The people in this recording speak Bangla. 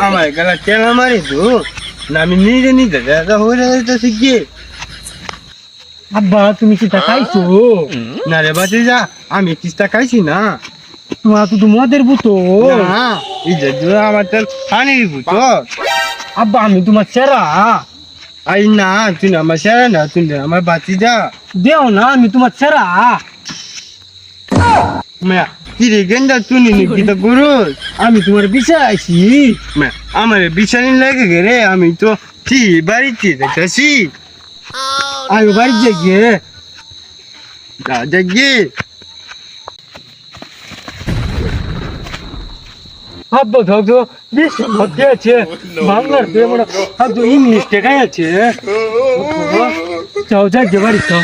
আমার গলা চেলা মারি তো না আমি নিজে নিজে হয়ে যাইতেছি কি আব্বা তুমি কি তা খাইছো? না রে বাতি যা আমি কিস্তা খাইছি না তোমার তো মদের বোতল। না এই যে আমার তেল পানির বুঝো আব্বা আমি তোমার চেরা আই না তুই না আমার সেরা না তুই আমার বাতি যা দেও না, আমি তোমার চেরা। মায়া কি রে গেন্দা তুই নাকি তো গুরু আমি তোমার বিচার আইছি। আমার বিছানি লাগে রে আমি তো ঠিক বাড়িতে দেখতেছি আমি বাড়ি যাই গিয়ে দেখি আব্বা তো বিশ্ব মধ্যে আছে, বাংলার প্রেমরা তো ইংলিশ টেকাই আছে। যাও যাই যে বাড়ি যাও।